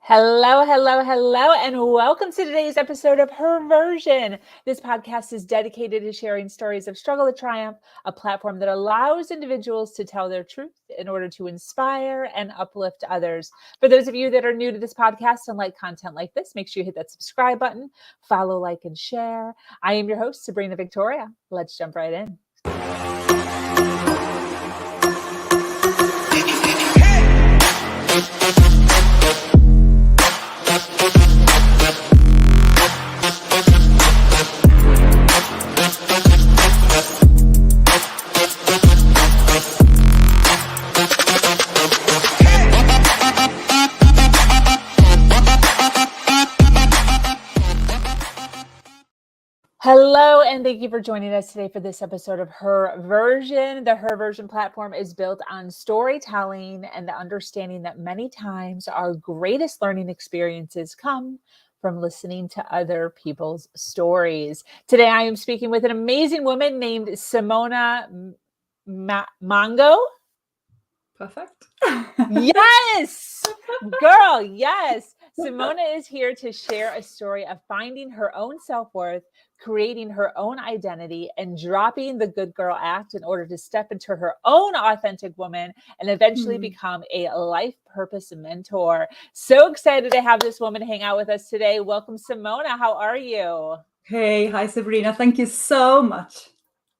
Hello, hello, hello, and welcome to today's episode of Her Version. This podcast is dedicated to sharing stories of struggle to triumph, a platform that allows individuals to tell their truth in order to inspire and uplift others. For those of you that are new to this podcast and like content like this, make sure you hit that subscribe button, follow, like, and share. I am your host, Sabrina Victoria. Let's jump right in. Hello, and thank you for joining us today for this episode of Her Version. The Her Version platform is built on storytelling and the understanding that many times our greatest learning experiences come from listening to other people's stories. Today, I am speaking with an amazing woman named Simona Mango. Perfect. Yes, girl, yes. Simona is here to share a story of finding her own self-worth, creating her own identity, and dropping the good girl act in order to step into her own authentic woman and eventually become a life purpose mentor. So excited to have this woman hang out with us today. Welcome, Simona. How are you? Hey, hi, Sabrina. Thank you so much.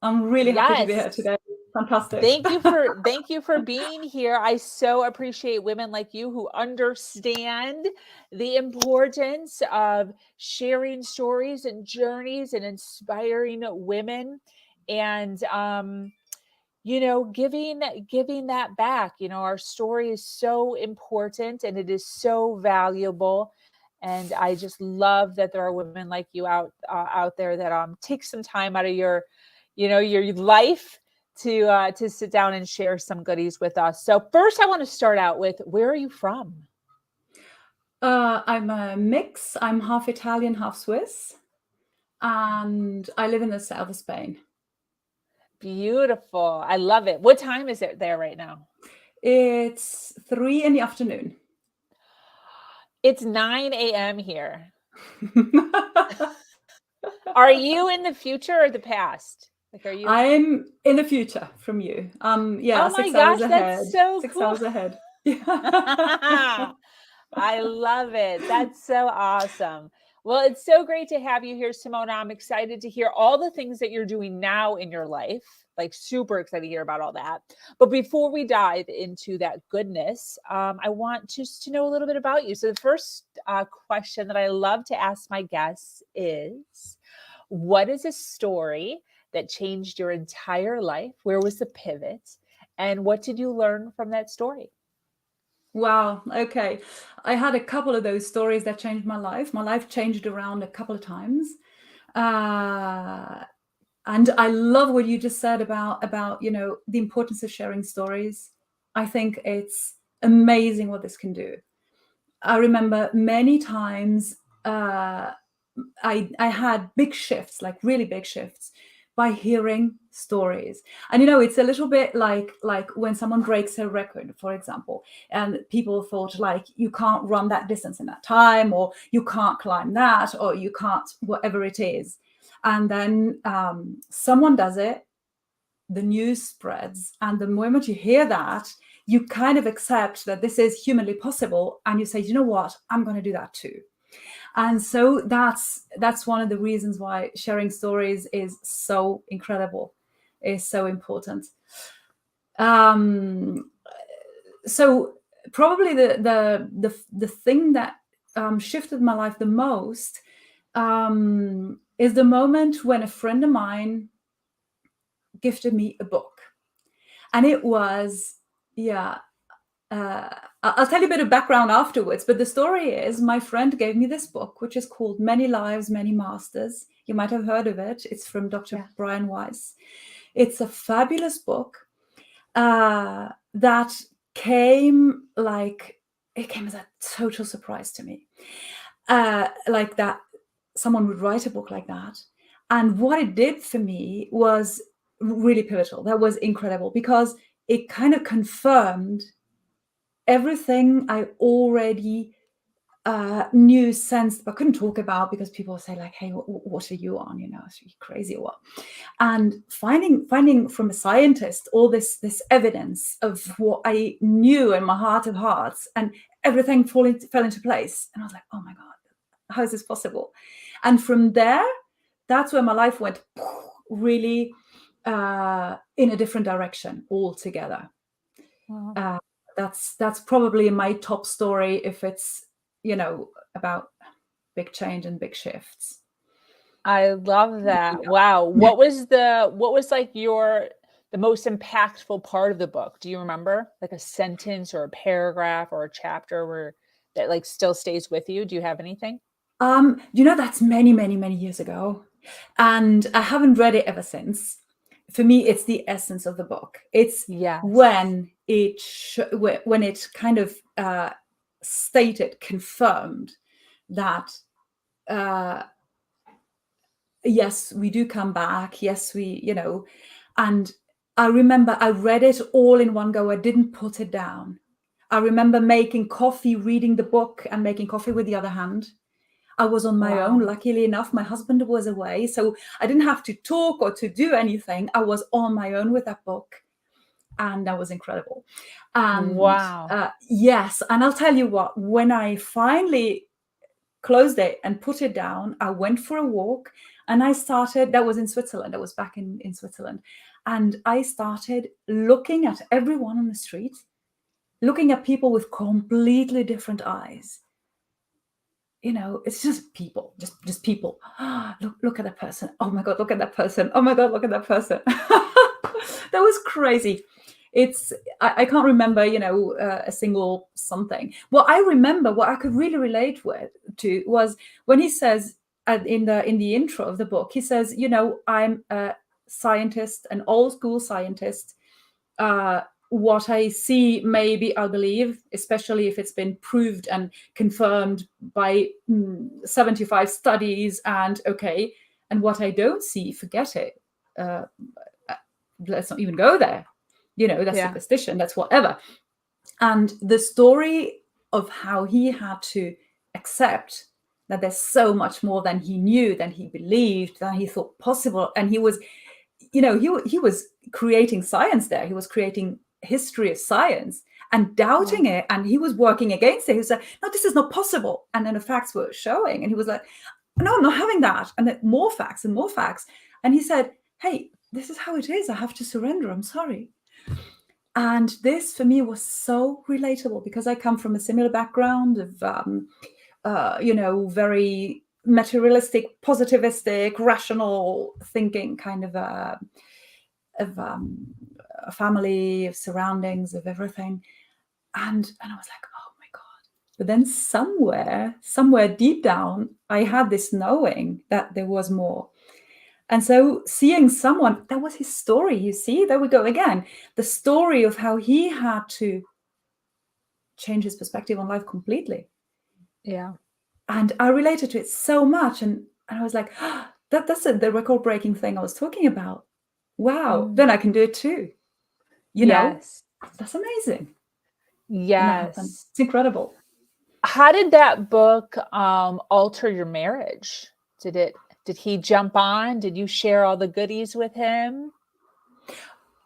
I'm really happy to be here today. Fantastic. Thank you for being here. I so appreciate women like you who understand the importance of sharing stories and journeys and inspiring women and giving that back. Our story is so important and it is so valuable. And I just love that there are women like you out there that take some time out of your life to sit down and share some goodies with us. So first, I want to start out with, where are you from? I'm a mix. I'm half Italian, half Swiss, and I live in the south of Spain. Beautiful. I love it. What time is it there right now? It's 3 p.m. It's 9 a.m. here. Are you in the future or the past? Like, are you? I'm in the future from you. Yeah. Oh my gosh, that's so 6 cool. hours ahead. I love it. That's so awesome. Well, it's so great to have you here, Simona. I'm excited to hear all the things that you're doing now in your life. Like, super excited to hear about all that. But before we dive into that goodness, I want just to know a little bit about you. So the first question that I love to ask my guests is, what is a story that changed your entire life? Where was the pivot? And what did you learn from that story? Wow. Okay. I had a couple of those stories that changed my life. My life changed around a couple of times. And I love what you just said about, the importance of sharing stories. I think it's amazing what this can do. I remember many times I had big shifts, like really big shifts, by hearing stories. And it's a little bit like when someone breaks a record, for example, and people thought, like, you can't run that distance in that time, or you can't climb that, or you can't whatever it is. And then someone does it, the news spreads, and the moment you hear that, you kind of accept that this is humanly possible, and you say, you know what, I'm going to do that too. And so that's one of the reasons why sharing stories is so incredible, is so important. So probably the thing that shifted my life the most is the moment when a friend of mine gifted me a book, and it was I'll tell you a bit of background afterwards, but the story is, my friend gave me this book, which is called Many Lives, Many Masters. You might have heard of it. It's from Dr. Brian Weiss. It's a fabulous book that came as a total surprise to me. Like that someone would write a book like that. And what it did for me was really pivotal. That was incredible, because it kind of confirmed everything I already new sense I couldn't talk about because people say like, hey, what are you on? Are you crazy or what? And finding from a scientist all this evidence of what I knew in my heart of hearts, and everything fell into place. And I was like, oh my God, how is this possible? And from there, that's where my life went really in a different direction altogether. Wow. That's probably my top story if it's about big change and big shifts. I love that. Wow. What was like the most impactful part of the book? Do you remember, like a sentence or a paragraph or a chapter that like still stays with you? Do you have anything? That's many, many, many years ago, and I haven't read it ever since. For me, it's the essence of the book. It's when it kind of confirmed that yes, we do come back. Yes, and I remember I read it all in one go. I didn't put it down. I remember making coffee, reading the book, and making coffee with the other hand. I was on my own. Luckily enough, my husband was away, so I didn't have to talk or to do anything. I was on my own with that book, and that was incredible. And yes, and I'll tell you what, when I finally closed it and put it down, I went for a walk, and I started, that was in Switzerland. I was back in Switzerland, and I started looking at everyone on the street, looking at people with completely different eyes. It's just people, just people. Look at that person. Oh my God, look at that person. Oh my God, look at that person. That was crazy. I can't remember, a single something. What I remember, what I could really relate to was when he says in the intro of the book, he says, I'm a scientist, an old school scientist. What I see, maybe I'll believe, especially if it's been proved and confirmed by 75 studies. And what I don't see, forget it. Let's not even go there. That's superstition, that's whatever. And the story of how he had to accept that there's so much more than he knew, than he believed, than he thought possible. And he was, he was creating science there. He was creating history of science and doubting it, and he was working against it. He was like, no, this is not possible. And then the facts were showing, and he was like, no, I'm not having that. And then more facts and more facts. And he said, hey, this is how it is. I have to surrender. I'm sorry. And this for me was so relatable because I come from a similar background of very materialistic, positivistic, rational thinking kind of a family, of surroundings, of everything. And I was like, oh my God. But then somewhere deep down, I had this knowing that there was more. And so seeing someone, that was his story, you see, there we go again. The story of how he had to change his perspective on life completely. Yeah. And I related to it so much. And I was like, oh, that's the record-breaking thing I was talking about. Wow, then I can do it too. That's amazing. Yes. It's incredible. How did that book alter your marriage? Did he jump on? Did you share all the goodies with him?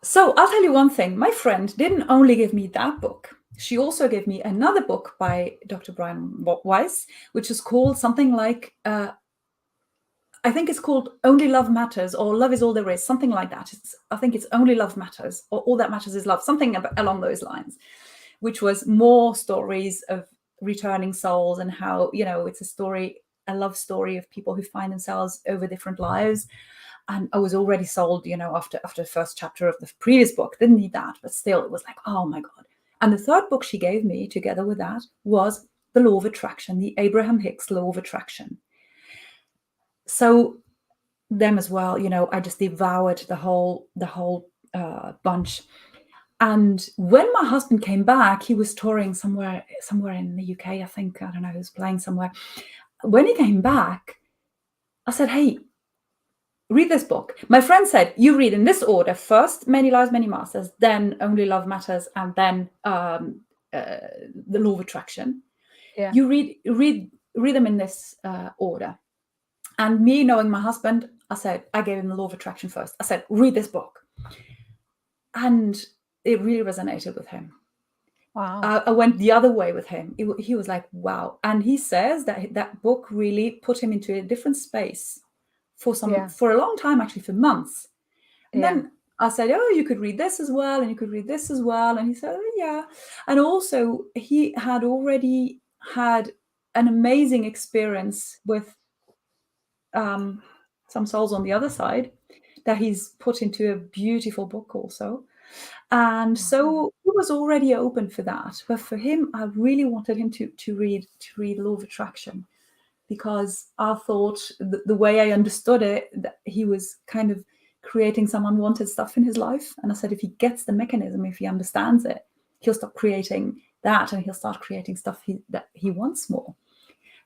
So I'll tell you one thing. My friend didn't only give me that book. She also gave me another book by Dr. Brian Weiss, which is called something like, I think it's called Only Love Matters, or Love is All There Is, something like that. I think it's Only Love Matters, or All That Matters is Love, something along those lines, which was more stories of returning souls and how, it's a love story of people who find themselves over different lives. And I was already sold, after the first chapter of the previous book. Didn't need that, but still it was like, oh my God. And the third book she gave me together with that was The Law of Attraction, the Abraham Hicks Law of Attraction. So them as well, I just devoured the whole bunch. And when my husband came back, he was touring somewhere in the UK, I think. I don't know, he was playing somewhere. When he came back, I said, hey, read this book. My friend said, you read in this order: first, Many Lives, Many Masters, then Only Love Matters, and then The Law of Attraction. Yeah. You read them in this order. And me knowing my husband, I gave him the law of attraction first. I said, read this book. And it really resonated with him. Wow. I went the other way with him. He was like, wow. And he says that book really put him into a different space for a long time, actually for months. And then I said, oh, you could read this as well. And you could read this as well. And he said, oh, yeah. And also he had already had an amazing experience with some souls on the other side that he's put into a beautiful book also. And so he was already open for that. But for him, I really wanted him to read Law of Attraction, because I thought the way I understood it, that he was kind of creating some unwanted stuff in his life. And I said, if he gets the mechanism, if he understands it, he'll stop creating that and he'll start creating stuff that he wants more.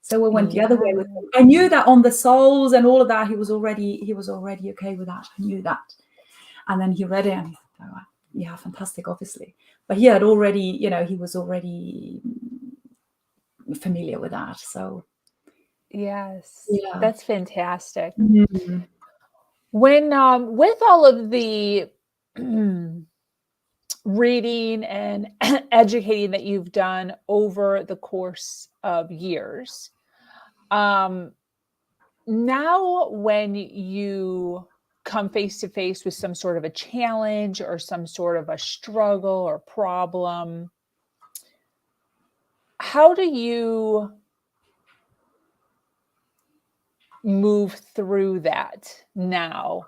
So I went the other way with him. I knew that on the souls and all of that, he was already okay with that. I knew that. And then he read it and he thought, oh, yeah, fantastic, obviously. But he had already, he was already familiar with that. So yes, yeah, that's fantastic. Mm-hmm. When with all of the reading and educating that you've done over the course of years, now when you come face to face with some sort of a challenge or some sort of a struggle or problem, how do you move through that now,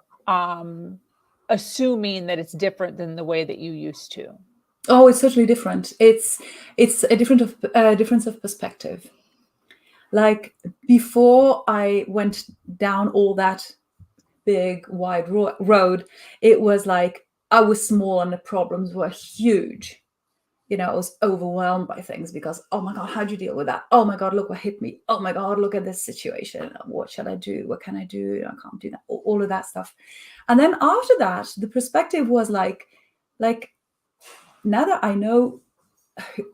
assuming that it's different than the way that you used to? Oh, it's totally different. It's a difference of perspective. Like before I went down all that big wide road, it was like I was small and the problems were huge. I was overwhelmed by things because, oh my God, how do you deal with that? Oh my God, look what hit me. Oh my God, look at this situation. What shall I do? What can I do? I can't do that. All of that stuff. And then after that, the perspective was like now that I know,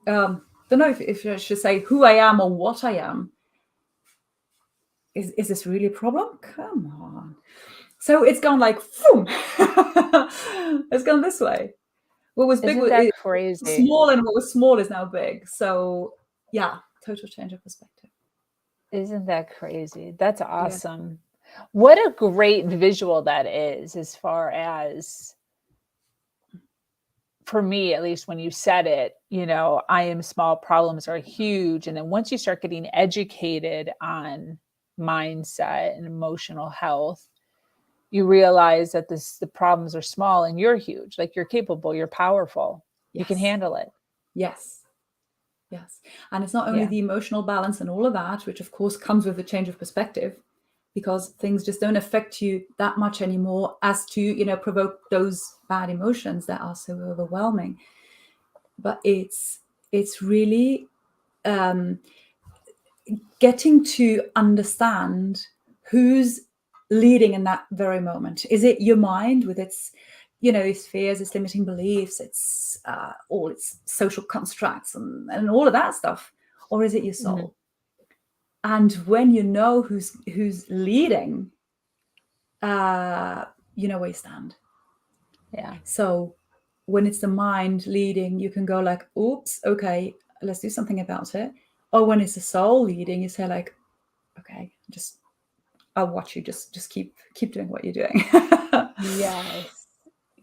don't know if I should say who I am or what I am. Is this really a problem? Come on. So it's gone like, boom. It's gone this way. What was big was crazy? Small, and what was small is now big. So yeah, total change of perspective. Isn't that crazy? That's awesome. Yeah. What a great visual that is, as far as, for me, at least when you said it, I am small, problems are huge. And then once you start getting educated on mindset and emotional health, you realize that the problems are small and you're huge. Like, you're capable, you're powerful. Yes. You can handle it. Yes. And it's not only the emotional balance and all of that, which of course comes with a change of perspective, because things just don't affect you that much anymore as to, provoke those bad emotions that are so overwhelming. But it's really getting to understand who's leading in that very moment. Is it your mind with its, its fears, its limiting beliefs, its all its social constructs and all of that stuff, or is it your soul? Mm-hmm. And when you know who's leading, you know where you stand. Yeah. So when it's the mind leading, you can go like, oops, okay, let's do something about it. Or when it's the soul leading, you say like, okay, I'll watch you. Just keep doing what you're doing.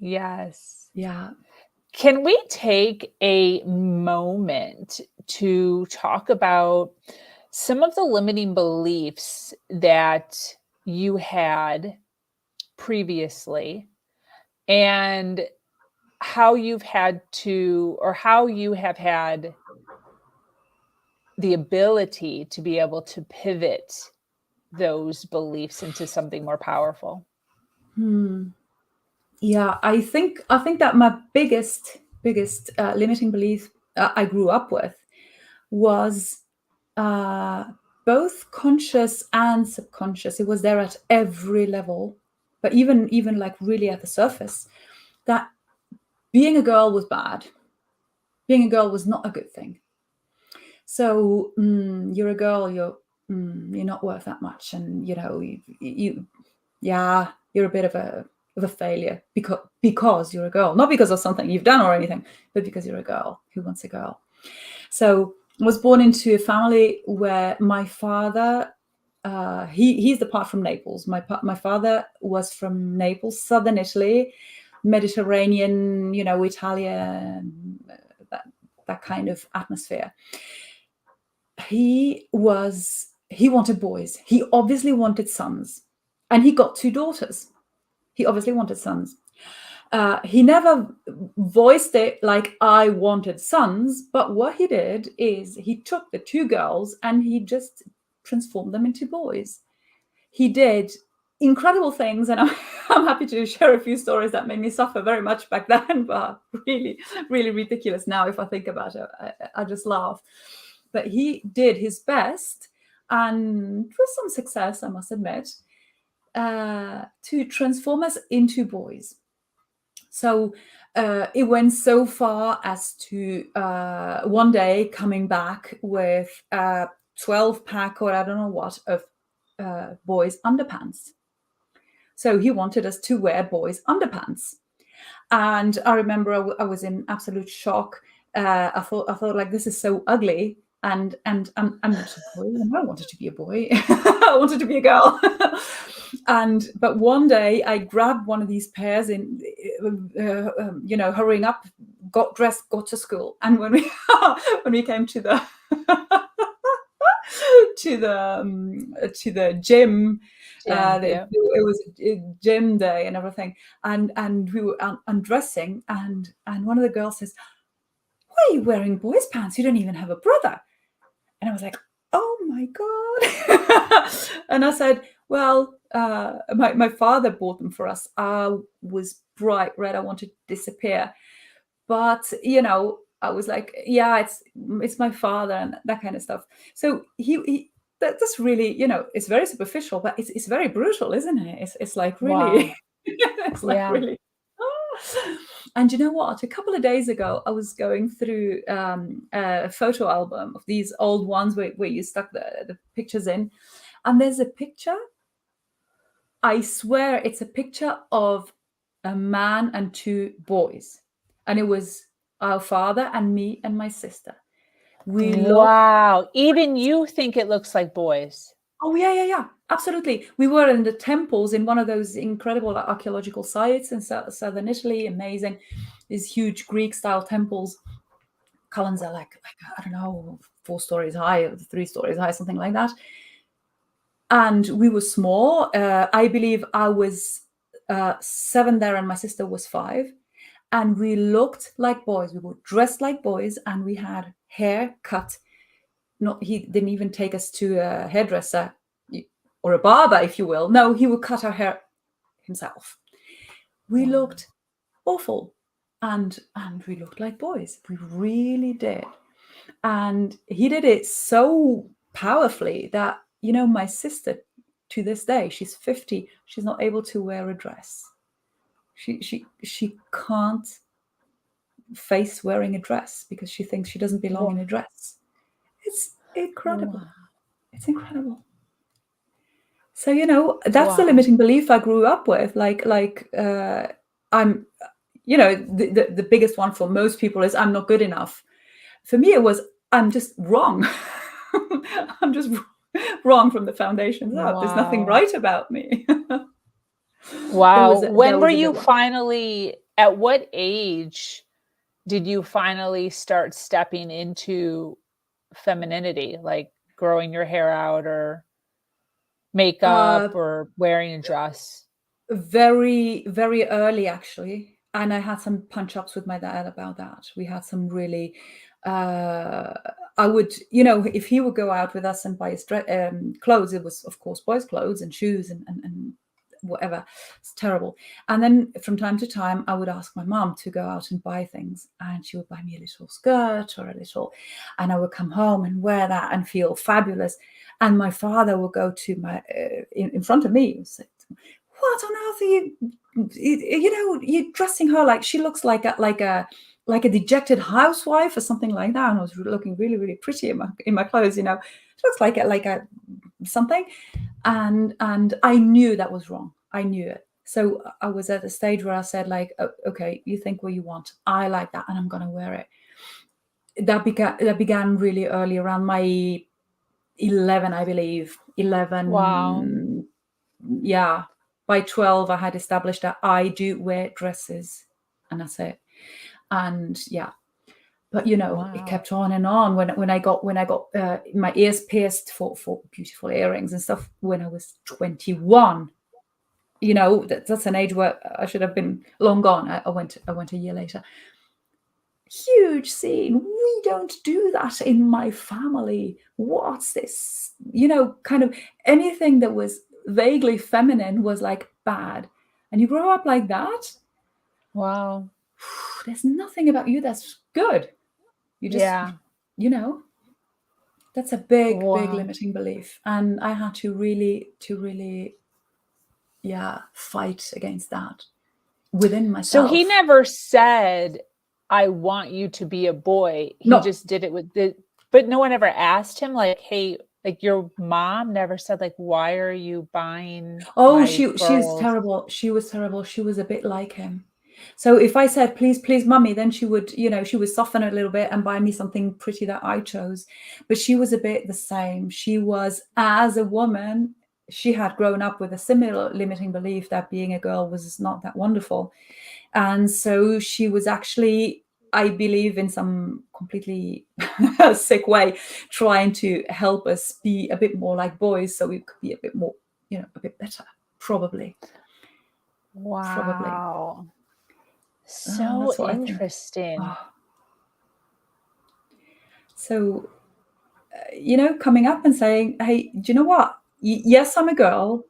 Yes. Yeah. Can we take a moment to talk about some of the limiting beliefs that you had previously, and how you have had the ability to be able to pivot those beliefs into something more powerful? Yeah, I think that my biggest limiting belief I grew up with was both conscious and subconscious. It was there at every level, but even like really at the surface, that being a girl was bad. Being a girl was not a good thing. So you're a girl, you're not worth that much, and you're a bit of a failure because you're a girl, not because of something you've done or anything, but because you're a girl. Who wants a girl? So I was born into a family where my father, he's the part from Naples. My father was from Naples, southern Italy, Mediterranean, Italian, that kind of atmosphere. He wanted boys. He obviously wanted sons, and he got 2 daughters. He obviously wanted sons. He never voiced it like I wanted sons, but what he did is he took the 2 girls and he just transformed them into boys. He did incredible things, and I'm happy to share a few stories that made me suffer very much back then, but really, really ridiculous now if I think about it. I just laugh. But he did his best, and with some success, I must admit, to transform us into boys. So it went so far as to one day coming back with a 12-pack or I don't know what of boys' underpants. So he wanted us to wear boys' underpants. And I remember I was in absolute shock. I thought like, this is so ugly. And I'm not a boy. I wanted to be a boy. I wanted to be a girl. But one day I grabbed one of these pairs in, hurrying up, got dressed, got to school. And when we came to the to the gym, it was a gym day and everything, and we were undressing, and one of the girls says, "Why are you wearing boys' pants? You don't even have a brother." And I was like, "Oh my God." And I said, "Well, my father bought them for us. I was bright red. I wanted to disappear." But, I was like, yeah, it's my father and that kind of stuff. So that's really, it's very superficial, but it's very brutal, isn't it? It's like really, Wow. it's like really. And you know what? A couple of days ago, I was going through a photo album of these old ones where you stuck the pictures in. And there's a picture. I swear it's a picture of a man and 2 boys. And it was our father and me and my sister. Wow. Even you think it looks like boys. Oh, yeah. Absolutely. We were in the temples in one of those incredible archaeological sites in southern Italy. Amazing. These huge Greek-style temples. Columns are like, I don't know, 4 stories high, or 3 stories high, something like that. And we were small. I believe I was 7 there and my sister was 5. And we looked like boys. We were dressed like boys, and we had hair cut. He didn't even take us to a hairdresser or a barber, if you will. No, he would cut our hair himself. We looked awful, and we looked like boys. We really did. And he did it so powerfully that, my sister, to this day, she's 50, she's not able to wear a dress. She can't face wearing a dress because she thinks she doesn't belong in a dress. It's incredible. Wow. It's incredible. So, that's the limiting belief I grew up with. Like I'm, the biggest one for most people is I'm not good enough. For me, it was I'm just wrong. I'm just wrong from the foundations up. There's nothing right about me. Wow. When were you finally, at what age did you finally start stepping into femininity, like growing your hair out or makeup or wearing a dress? Very, very early, actually. And I had some punch-ups with my dad about that. We had some really, I would, if he would go out with us and buy his clothes, it was, of course, boys' clothes and shoes and whatever. It's terrible. And then from time to time, I would ask my mom to go out and buy things, and she would buy me a little skirt or and I would come home and wear that and feel fabulous. And my father would go to my, in front of me, and say, "What on earth are you, you're dressing her like she looks like a like a dejected housewife or something like that. And I was looking really, really pretty in my clothes, you know. It looks like a something. And I knew that was wrong. I knew it. So I was at a stage where I said, like, oh, okay, you think what you want. I like that, and I'm gonna wear it. That began really early, around my 11, I believe. 11. Wow. Yeah. By 12, I had established that I do wear dresses, and that's it. And yeah, but you know, Wow. it kept on and on. When I got my ears pierced for beautiful earrings and stuff when I was 21. You know, that's an age where I should have been long gone. I went a year later. Huge scene. We don't do that in my family. What's this? You know, kind of anything that was vaguely feminine was like bad. And you grow up like that. Wow. There's nothing about you that's good. You just, you know, that's a big limiting belief. And I had to really, fight against that within myself. So he never said, I want you to be a boy. He just did it with but no one ever asked him, like, hey, like, your mom never said, like, why are you buying? Oh, she was terrible. She was terrible. She was a bit like him. So if I said, please, mummy, then she would, you know, she would soften it a little bit and buy me something pretty that I chose. But she was a bit the same. She was, as a woman, she had grown up with a similar limiting belief that being a girl was not that wonderful. And so she was actually, I believe, in some completely sick way, trying to help us be a bit more like boys so we could be a bit more, you know, a bit better, probably. Wow. Probably. So interesting. So, you know, coming up and saying, hey, do you know what? Yes, I'm a girl.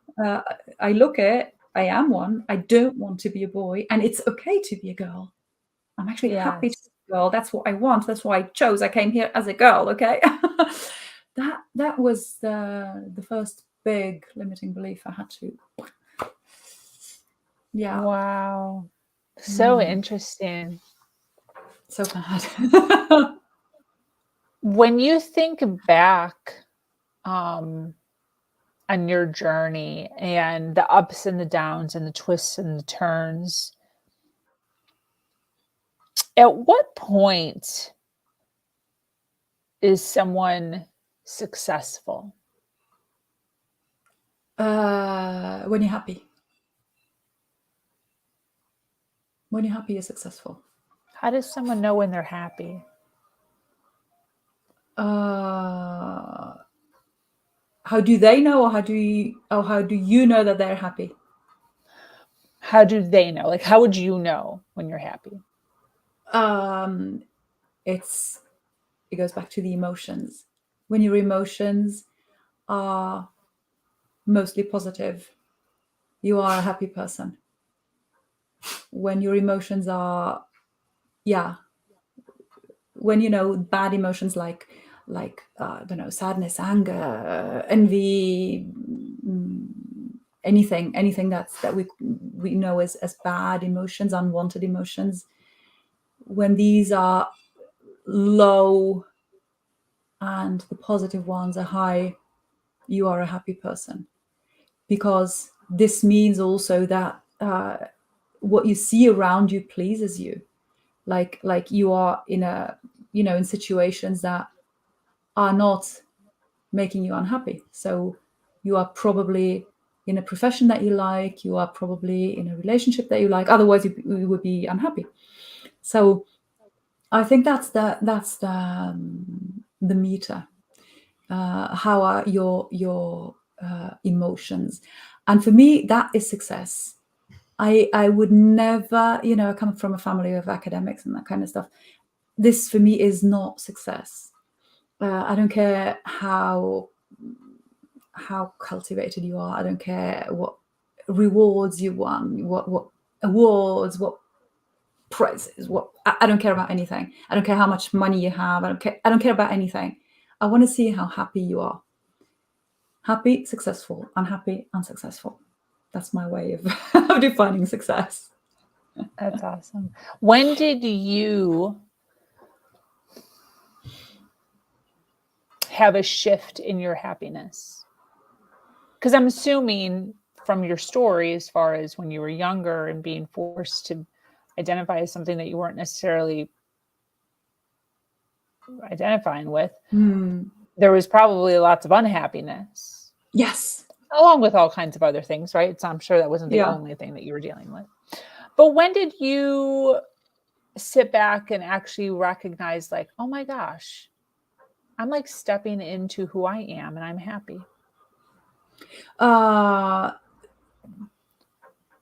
I look it. I am one. I don't want to be a boy. And it's okay to be a girl. I'm actually happy to be a girl. That's what I want. That's why I chose. I came here as a girl, okay? that was the first big limiting belief I had to. Yeah. Wow. So interesting. So bad. When you think back on your journey and the ups and the downs and the twists and the turns, at what point is someone successful? When you're happy. When you're happy, you're successful. How does someone know when they're happy? How do they know, or how do you know that they're happy? How do they know? Like, how would you know when you're happy? It goes back to the emotions. When your emotions are mostly positive, you are a happy person. When your emotions are, when, you know, bad emotions like I don't know, sadness, anger, envy, anything that we know as bad emotions, unwanted emotions, when these are low and the positive ones are high, you are a happy person. Because this means also that what you see around you pleases you. Like you are in in situations that are not making you unhappy. So you are probably in a profession that you like, you are probably in a relationship that you like, otherwise you would be unhappy. So I think that's the meter. How are your emotions? And for me, that is success. I would never, you know, I come from a family of academics and that kind of stuff. This for me is not success. I don't care how cultivated you are. I don't care what rewards you won, what awards, what prizes, what I don't care about anything. I don't care how much money you have. I don't care about anything. I want to see how happy you are. Happy, successful, unhappy, unsuccessful. That's my way of defining success. That's awesome. When did you have a shift in your happiness? Because I'm assuming from your story, as far as when you were younger and being forced to identify as something that you weren't necessarily identifying with, there was probably lots of unhappiness. Yes. Along with all kinds of other things, right? So I'm sure that wasn't the only thing that you were dealing with. But when did you sit back and actually recognize, like, oh my gosh, I'm like stepping into who I am and I'm happy?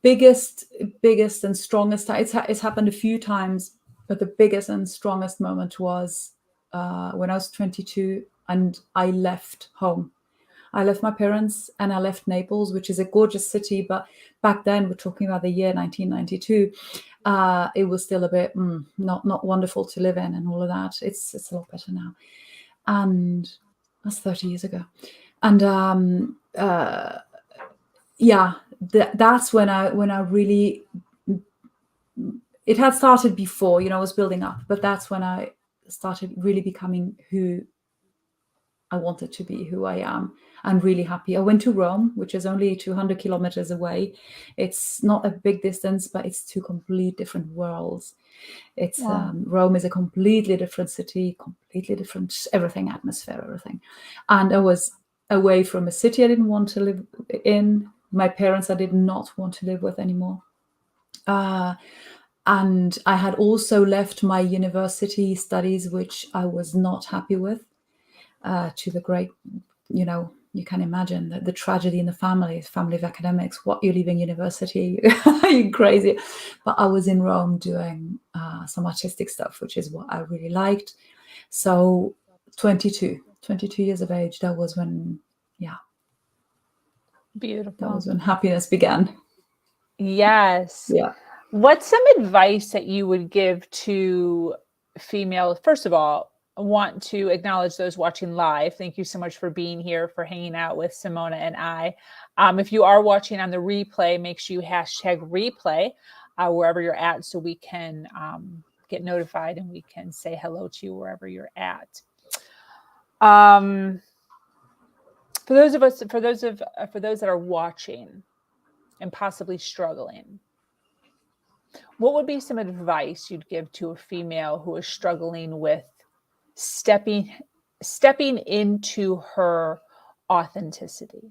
Biggest and strongest, it's happened a few times, but the biggest and strongest moment was when I was 22 and I left home. I left my parents and I left Naples, which is a gorgeous city, but back then, we're talking about the year 1992, it was still a bit not wonderful to live in and all of that. It's a lot better now, and that's 30 years ago. And that's when I really, it had started before, I was building up, but that's when I started really becoming who I wanted to be, who I am, and really happy. I went to Rome, which is only 200 kilometers away. It's not a big distance, but it's two complete different worlds. It's Rome is a completely different city, completely different everything, atmosphere, everything. And I was away from a city I didn't want to live in. My parents I did not want to live with anymore. And I had also left my university studies, which I was not happy with, to the great, you can imagine the tragedy in the family of academics. What, you're leaving university? Are you crazy? But I was in Rome doing some artistic stuff, which is what I really liked. So 22 years of age, that was when, Beautiful. That was when happiness began. Yes. Yeah. What's some advice that you would give to female? First of all, I want to acknowledge those watching live. Thank you so much for being here, for hanging out with Simona and I. If you are watching on the replay, make sure you hashtag replay wherever you're at, so we can get notified and we can say hello to you wherever you're at. For those that are watching and possibly struggling, what would be some advice you'd give to a female who is struggling with stepping into her authenticity?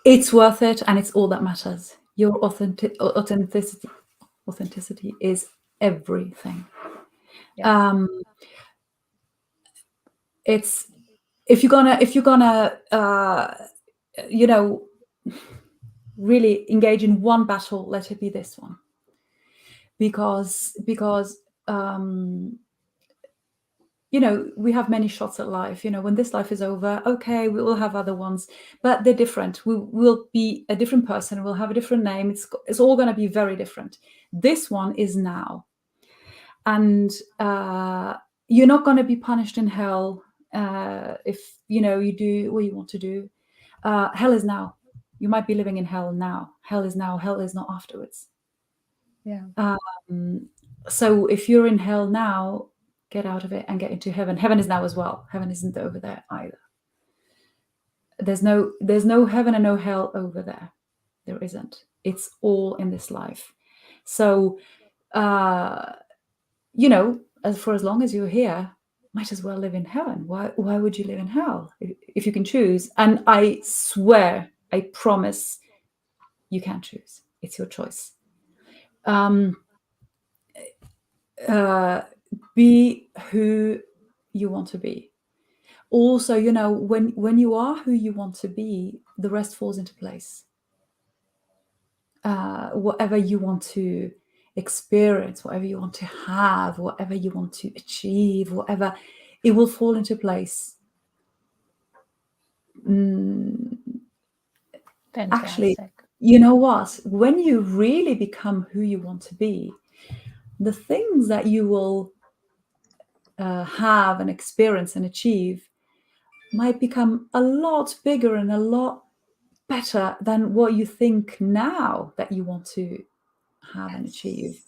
It's worth it, and it's all that matters. Your authenticity is everything. Yeah. It's if you're gonna really engage in one battle, let it be this one, because we have many shots at life. When this life is over, okay, we will have other ones, but they're different. We will be a different person. We'll have a different name. It's all going to be very different. This one is now, and you're not going to be punished in hell if you do what you want to do. Hell is now. You might be living in hell now. Hell is now. Hell is not afterwards. Yeah. So if you're in hell now, get out of it and get into heaven. Heaven is now as well. Heaven isn't over there either. There's no heaven and no hell over there. There isn't. It's all in this life. So, for as long as you're here, might as well live in heaven. Why would you live in hell if you can choose? And I swear, I promise, you can choose. It's your choice. Be who you want to be. Also, when you are who you want to be, the rest falls into place. Whatever you want to experience, whatever you want to have, whatever you want to achieve, whatever, it will fall into place. Fantastic. Actually, you know what? When you really become who you want to be, the things that you will have and experience and achieve might become a lot bigger and a lot better than what you think now that you want to have and Yes. achieve.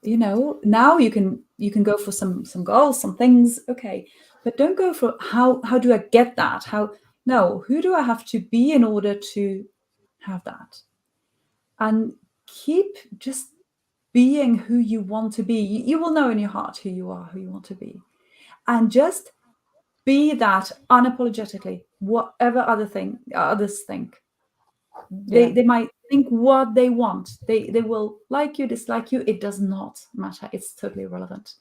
You know, now you can go for some goals, some things, okay, but don't go for how do I get that? Who do I have to be in order to have that? And keep just being who you want to be. You will know in your heart who you are, who you want to be, and just be that unapologetically, whatever others think. Yeah. They might think what they want. They will like you, dislike you. It does not matter. It's totally irrelevant.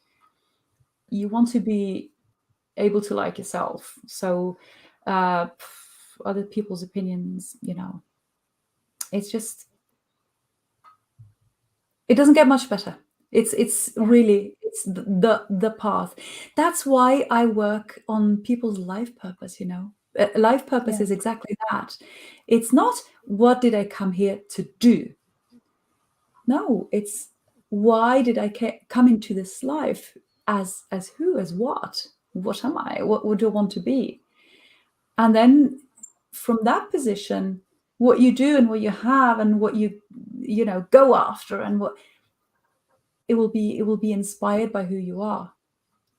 You want to be able to like yourself. So other people's opinions, it's just, it doesn't get much better. It's really, it's the path. That's why I work on people's life purpose. Life purpose is exactly that. It's not what did I come here to do. No, it's why did I come into this life, as who, as what am I, what do I want to be? And then from that position, what you do and what you have and what you go after, and what it will be inspired by who you are.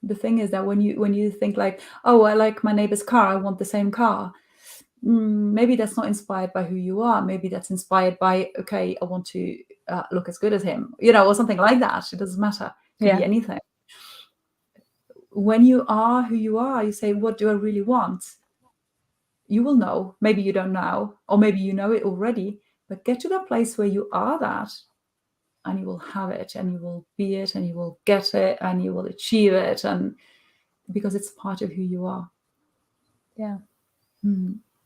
The thing is that when you think like, oh, I like my neighbor's car, I want the same car, maybe that's not inspired by who you are. Maybe that's inspired by, okay, I want to look as good as him, or something like that. It doesn't matter. It could be anything. When you are who you are, you say, what do I really want? You will know. Maybe you don't know, or maybe you know it already, but get to that place where you are that, and you will have it, and you will be it, and you will get it, and you will achieve it, and because it's part of who you are. Yeah.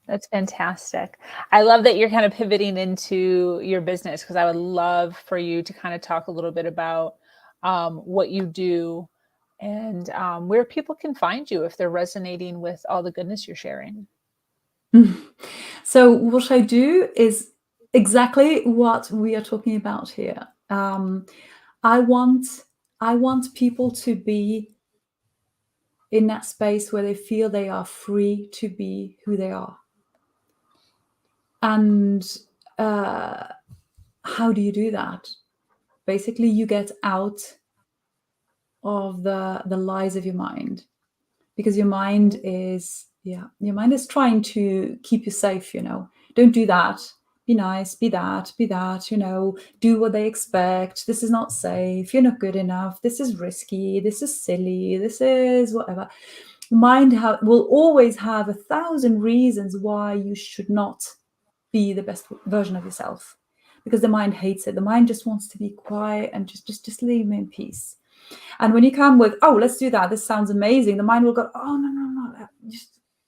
That's fantastic. I love that you're kind of pivoting into your business, because I would love for you to kind of talk a little bit about what you do, and where people can find you if they're resonating with all the goodness you're sharing. So what I do is exactly what we are talking about here. I want people to be in that space where they feel they are free to be who they are. And how do you do that? Basically, you get out of the lies of your mind, because your mind is trying to keep you safe. Don't do that. Be nice, be that, do what they expect. This is not safe. You're not good enough. This is risky. This is silly. This is whatever. Mind will always have 1,000 reasons why you should not be the best version of yourself, because the mind hates it. The mind just wants to be quiet and just leave me in peace. And when you come with, oh, let's do that, this sounds amazing, the mind will go, oh, no,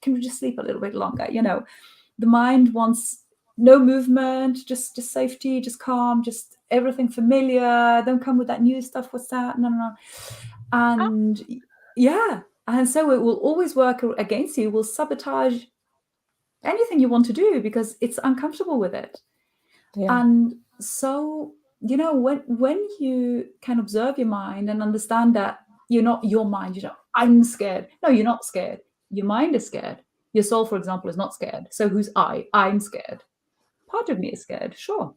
can we just sleep a little bit longer? The mind wants no movement, just safety, just calm, just everything familiar. Don't come with that new stuff. What's that? No. And and so it will always work against you. It will sabotage anything you want to do because it's uncomfortable with it. And so, when you can observe your mind and understand that you're not your mind, I'm scared. No, you're not scared. Your mind is scared. Your soul, for example, is not scared. So who's I? I'm scared. Part of me is scared, sure.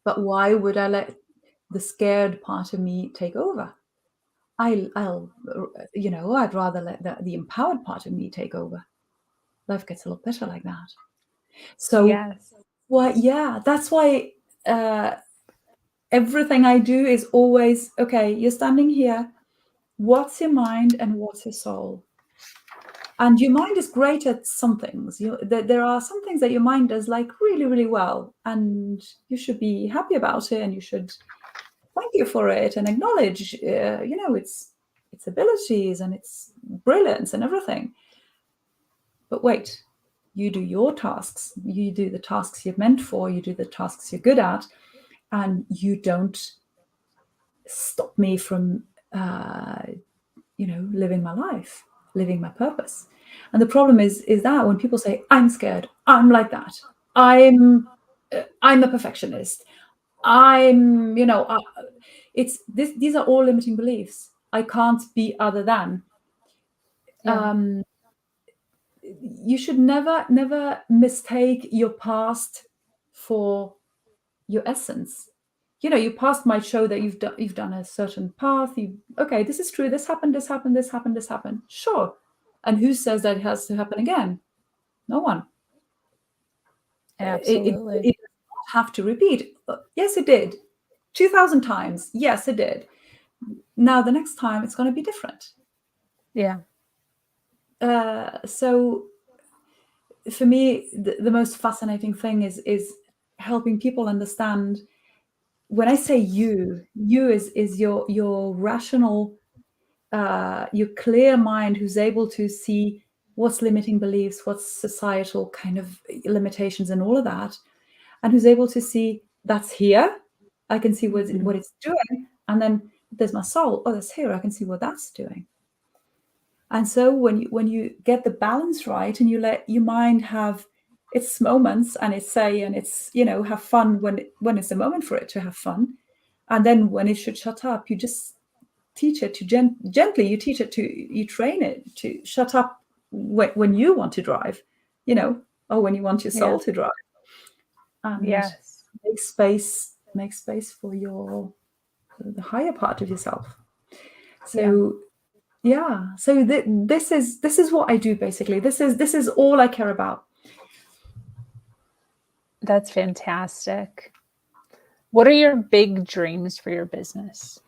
But why would I let the scared part of me take over? I'd rather let the empowered part of me take over. Life gets a lot better like that. So, that's why everything I do is always, okay, you're standing here. What's your mind and what's your soul? And your mind is great at some things. There are some things that your mind does like really, really well, and you should be happy about it, and you should thank you for it and acknowledge, its abilities and its brilliance and everything. But wait, you do your tasks. You do the tasks you're meant for. You do the tasks you're good at, and you don't stop me from, living my life, living my purpose. And the problem is that when people say, I'm scared, I'm like that, I'm a perfectionist, these are all limiting beliefs. I can't be other than. you should never mistake your past for your essence. Your past might show that you've done a certain path. Okay, this is true. This happened. This happened. This happened. This happened. Sure. And who says that it has to happen again? No one. Absolutely. It does not have to repeat. Yes, it did. 2,000 times. Yes, it did. Now the next time it's going to be different. Yeah. So for me, the most fascinating thing is helping people understand. When I say you is your rational, your clear mind who's able to see what's limiting beliefs, what's societal kind of limitations and all of that, and who's able to see that's here. I can see what it's doing, and then there's my soul. Oh, that's here. I can see what that's doing. And so when you get the balance right and you let your mind have its moments and its say and it's have fun when it's a moment for it to have fun, and then when it should shut up, you just teach it to gently. You train it to shut up when you want to drive, or when you want your soul to drive. And yes, make space for the higher part of yourself. So so this is what I do basically. This is all I care about. That's fantastic. What are your big dreams for your business?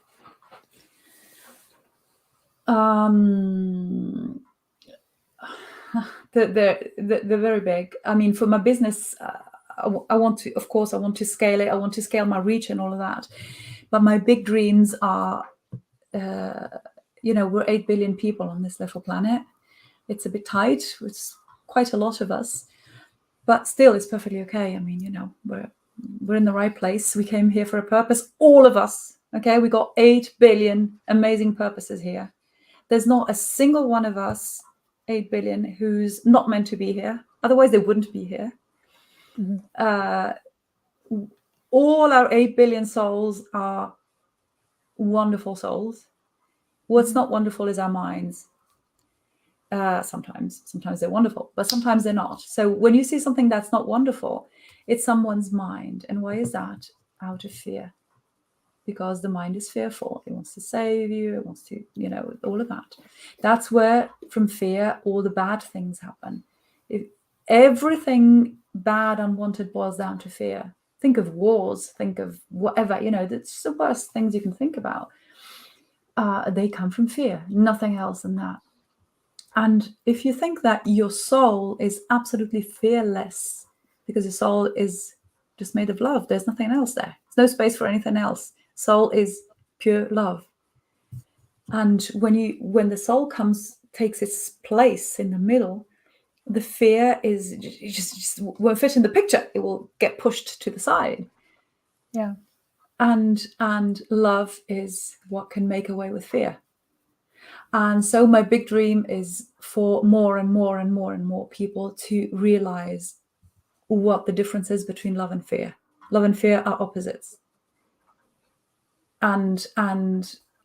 They're very big. I mean, for my business, I want to scale it. I want to scale my reach and all of that. But my big dreams are, we're 8 billion people on this little planet. It's a bit tight. It's quite a lot of us, but still, it's perfectly okay. I mean, we're in the right place. We came here for a purpose. All of us. Okay, we got 8 billion amazing purposes here. There's not a single one of us, 8 billion, who's not meant to be here. Otherwise, they wouldn't be here. All our 8 billion souls are wonderful souls. What's not wonderful is our minds. Sometimes they're wonderful, but sometimes they're not. So when you see something that's not wonderful, it's someone's mind. And why is that? Out of fear. Because the mind is fearful. It wants to save you. It wants to, all of that. That's where, from fear, all the bad things happen. If everything bad, unwanted boils down to fear. Think of wars. Think of whatever, that's the worst things you can think about. They come from fear. Nothing else than that. And if you think that your soul is absolutely fearless, because your soul is just made of love, there's nothing else there. There's no space for anything else. Soul is pure love. And when the soul takes its place in the middle, the fear is just won't fit in the picture. It will get pushed to the side. Yeah. And love is what can make away with fear. And so my big dream is for more and more and more and more people to realize what the difference is between love and fear. Love and fear are opposites. And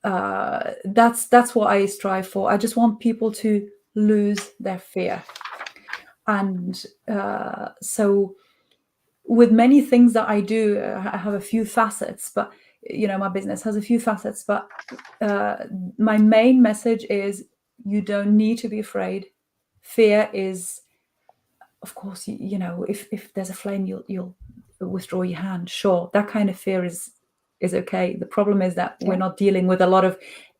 that's what I strive for. I just want people to lose their fear. And so with many things that I do, I have a few facets, but my business has a few facets, but my main message is you don't need to be afraid. Fear is, of course, if there's a flame, you'll withdraw your hand. Sure, that kind of fear is okay. The problem is that we're not dealing with a lot of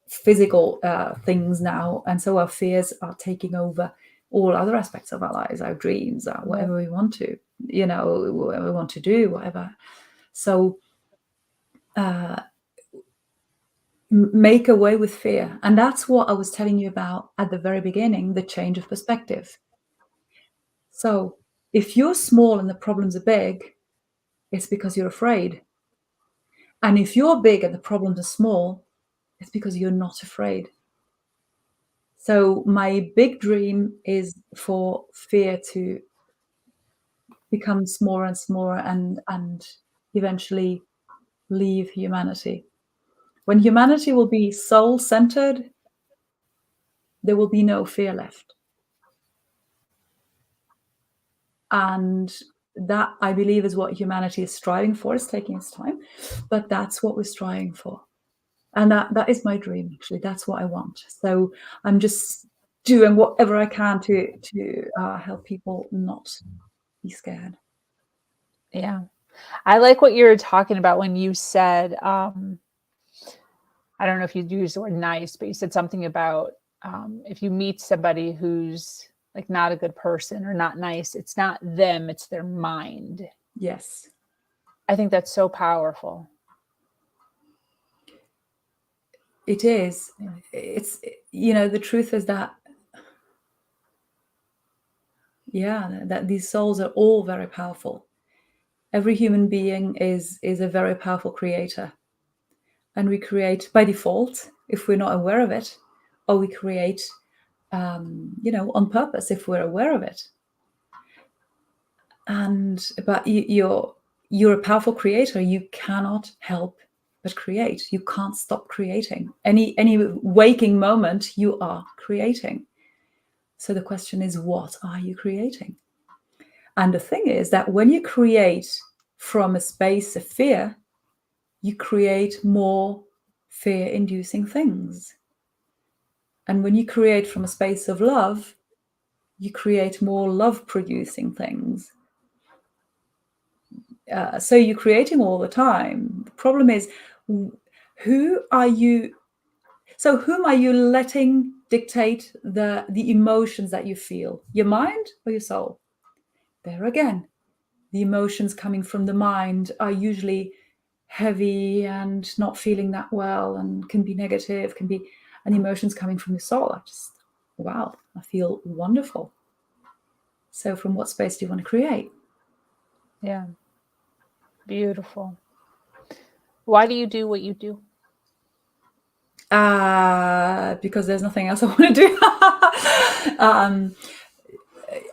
physical things now, and so our fears are taking over all other aspects of our lives, our dreams, whatever we want to, whatever we want to do, whatever. So make away with fear. And that's what I was telling you about at the very beginning, the change of perspective. So if you're small and the problems are big, it's because you're afraid. And if you're big and the problems are small, it's because you're not afraid. So my big dream is for fear to become smaller and smaller and eventually leave humanity. When humanity will be soul-centered, there will be no fear left. And that, I believe, is what humanity is striving for. It's taking its time, but that's what we're striving for. And that is my dream, actually. That's what I want. So I'm just doing whatever I can to help people not be scared. Yeah. I like what you're talking about when you said, I don't know if you used the word nice, but you said something about if you meet somebody who's like not a good person or not nice, it's not them, it's their mind. Yes. I think that's so powerful. It is. Yeah. It's, you know, the truth is that, yeah, that these souls are all very powerful. Every human being is a very powerful creator. And we create by default if we're not aware of it, or we create, on purpose if we're aware of it. But you're a powerful creator. You cannot help but create. You can't stop creating. Any waking moment, you are creating. So the question is, what are you creating? And the thing is that when you create from a space of fear, you create more fear-inducing things. And when you create from a space of love, you create more love-producing things. So you're creating all the time. The problem is, whom are you letting dictate the emotions that you feel? Your mind or your soul? There again, the emotions coming from the mind are usually heavy and not feeling that well, and can be negative, and emotions coming from your soul are just, wow, I feel wonderful. So from what space do you want to create? Yeah. Beautiful. Why do you do what you do? Because there's nothing else I want to do.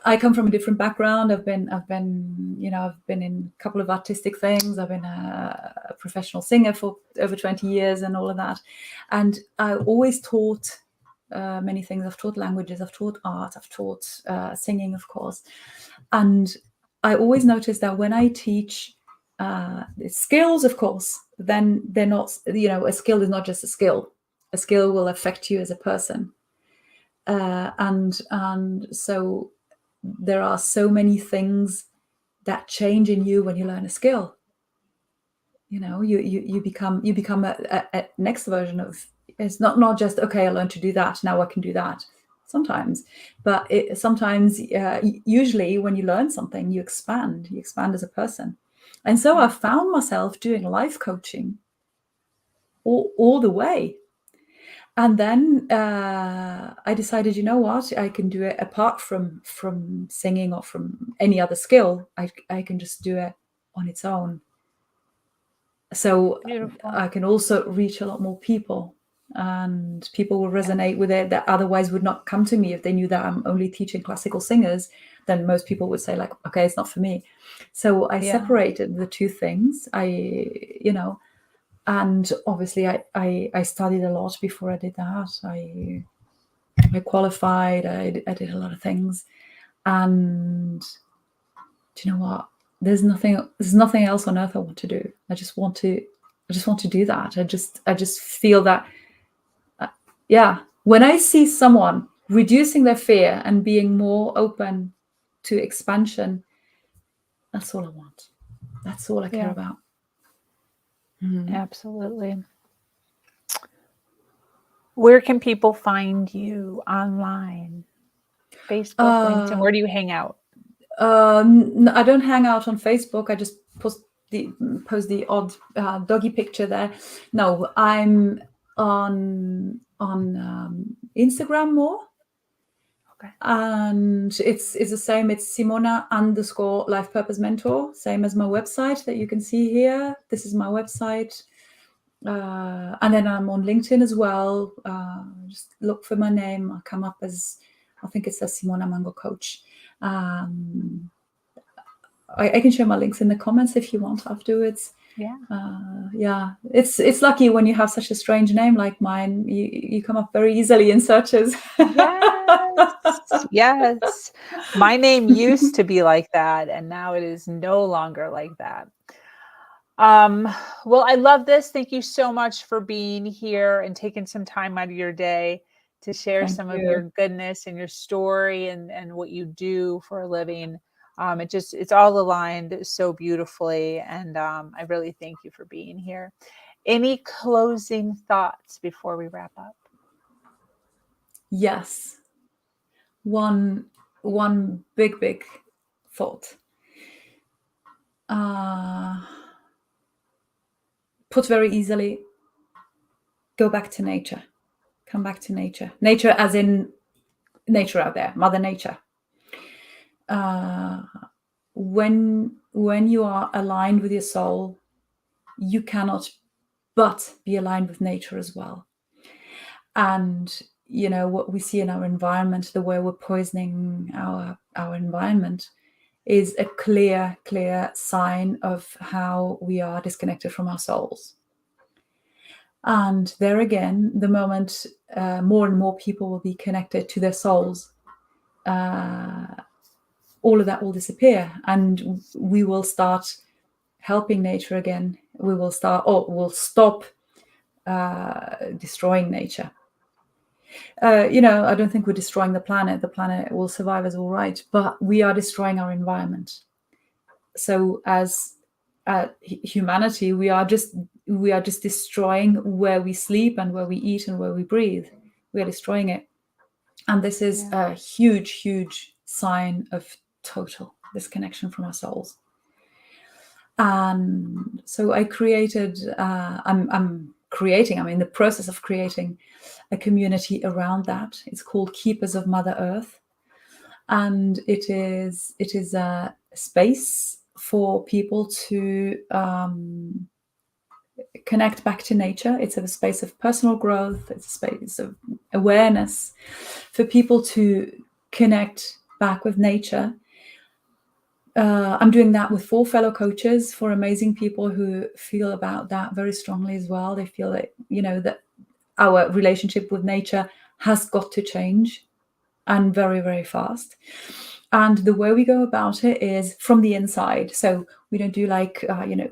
I come from a different background. I've been in a couple of artistic things. I've been a professional singer for over 20 years and all of that. And I always taught many things. I've taught languages, I've taught art, I've taught singing, of course. And I always noticed that when I teach skills, of course, then they're not, a skill is not just a skill. A skill will affect you as a person. And so there are so many things that change in you when you learn a skill. You become a next version of, it's not just, okay, I learned to do that, now I can do that. Sometimes, but usually when you learn something, you expand as a person. And so I found myself doing life coaching all the way. And then I decided, you know what, I can do it apart from singing or from any other skill. I can just do it on its own. So Beautiful. I can also reach a lot more people, and people will resonate with it that otherwise would not come to me. If they knew that I'm only teaching classical singers, then most people would say, like, okay, it's not for me. So I separated the two things. And obviously I studied a lot before I did that. I qualified, I did a lot of things. And do you know what? There's nothing else on earth I want to do. I just want to do that. I just feel that, when I see someone reducing their fear and being more open to expansion, that's all I want. That's all I care about. Mm-hmm. Absolutely. Where can people find you online? Facebook, LinkedIn, where do you hang out? I don't hang out on Facebook. I just post the odd doggy picture there. No, I'm on Instagram more. Okay. And it's the same. It's Simona_Life Purpose Mentor, same as my website that you can see here. This is my website. And then I'm on LinkedIn as well. Just look for my name. I'll come up as, I think it says Simona Mango Coach. I can share my links in the comments if you want afterwards. It's lucky when you have such a strange name like mine. You come up very easily in searches. Yes. Yes. My name used to be like that, and now it is no longer like that. Well, I love this. Thank you so much for being here and taking some time out of your day to share Thank some of you. your goodness and your story and what you do for a living. It's all aligned so beautifully. And I really thank you for being here. Any closing thoughts before we wrap up? Yes. One big thought. Put very easily, go back to nature. Come back to nature. Nature as in nature out there, Mother Nature. When you are aligned with your soul, you cannot but be aligned with nature as well. And what we see in our environment, the way we're poisoning our environment, is a clear sign of how we are disconnected from our souls. And there again, the moment more and more people will be connected to their souls, all of that will disappear, and we will start helping nature again. We'll stop destroying nature. I don't think we're destroying the planet. The planet will survive as all right, but we are destroying our environment. So as humanity, we are just destroying where we sleep and where we eat and where we breathe. We are destroying it. And this is a huge sign of total disconnection from our souls. And so I created, I'm in the process of creating a community around that. It's called Keepers of Mother Earth. And it is a space for people to connect back to nature. It's a space of personal growth. It's a space of awareness for people to connect back with nature. I'm doing that with 4 fellow coaches, 4 amazing people who feel about that very strongly as well. They feel that, that our relationship with nature has got to change, and very, very fast. And the way we go about it is from the inside. So we don't do like,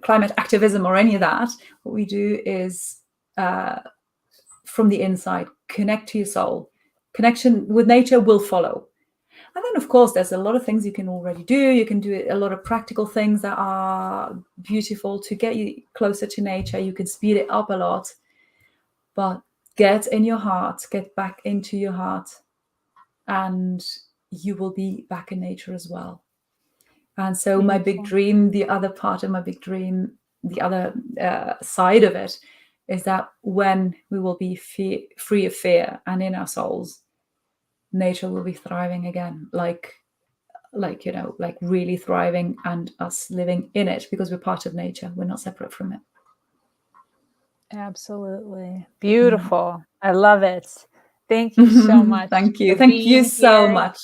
climate activism or any of that. What we do is from the inside, connect to your soul. Connection with nature will follow. And then, of course, there's a lot of things you can already do. You can do a lot of practical things that are beautiful to get you closer to nature. You can speed it up a lot. But get in your heart, get back into your heart, and you will be back in nature as well. And so my big dream, the other part of my big dream, the other side of it, is that when we will be free of fear and in our souls, nature will be thriving again, like really thriving, and us living in it, because we're part of nature. We're not separate from it. Absolutely. Beautiful. I love it. Thank you so much. Thank you. Thank you so much.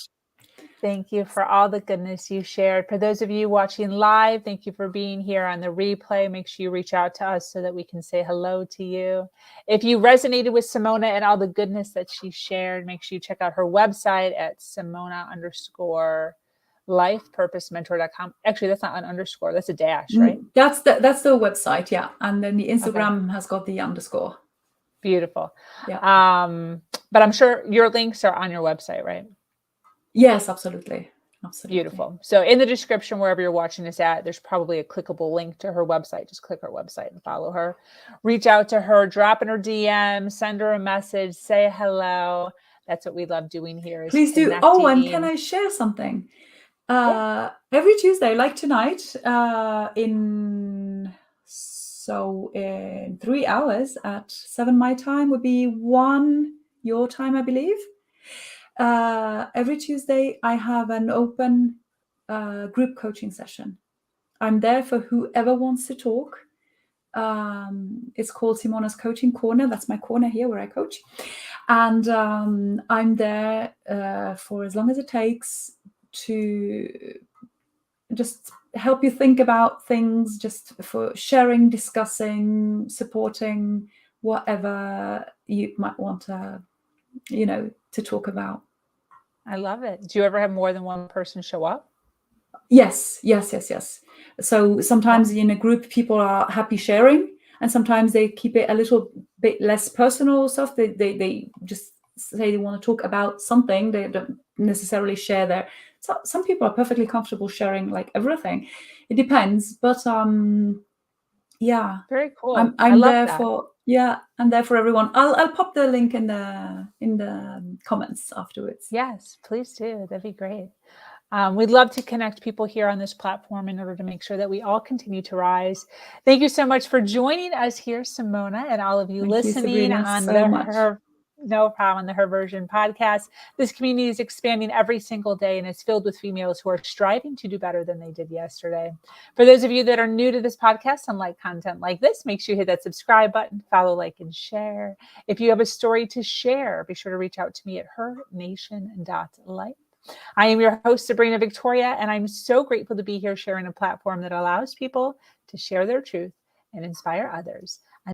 Thank you for all the goodness you shared. For those of you watching live, thank you for being here on the replay. Make sure you reach out to us so that we can say hello to you. If you resonated with Simona and all the goodness that she shared, make sure you check out her website at Simona_lifepurposementor.com. Actually, that's not an underscore, that's a dash, right? That's the website, yeah. And then the Instagram has got the underscore. Beautiful. Yeah. But I'm sure your links are on your website, right? Yes, absolutely. Beautiful. So in the description, wherever you're watching this at, there's probably a clickable link to her website. Just click her website and follow her. Reach out to her, drop in her DM, send her a message, say hello. That's what we love doing here. Please do. Oh, and can I share something? Every Tuesday, like tonight, in 3 hours at 7 my time would be 1 your time, I believe. Every Tuesday, I have an open group coaching session. I'm there for whoever wants to talk. It's called Simona's Coaching Corner. That's my corner here where I coach. And I'm there for as long as it takes to just help you think about things, just for sharing, discussing, supporting, whatever you might want to, to talk about. I love it. Do you ever have more than one person show up? Yes. So sometimes Wow. in a group, people are happy sharing, and sometimes they keep it a little bit less personal stuff. They just say they want to talk about something. They don't necessarily share their. So some people are perfectly comfortable sharing like everything. It depends, but yeah, Very cool. I I'm love there that. for I'm there for everyone. I'll pop the link in the comments afterwards. Yes, please do. That'd be great. We'd love to connect people here on this platform in order to make sure that we all continue to rise. Thank you so much for joining us here, Simona, and all of you Thank you, listening Sabrina, on so much. no problem, the Her Version podcast. This community is expanding every single day, and it's filled with females who are striving to do better than they did yesterday. For those of you that are new to this podcast and like content like this, make sure you hit that subscribe button, follow, like, and share. If you have a story to share, be sure to reach out to me at hernation.life. I am your host, Sabrina Victoria, and I'm so grateful to be here sharing a platform that allows people to share their truth and inspire others.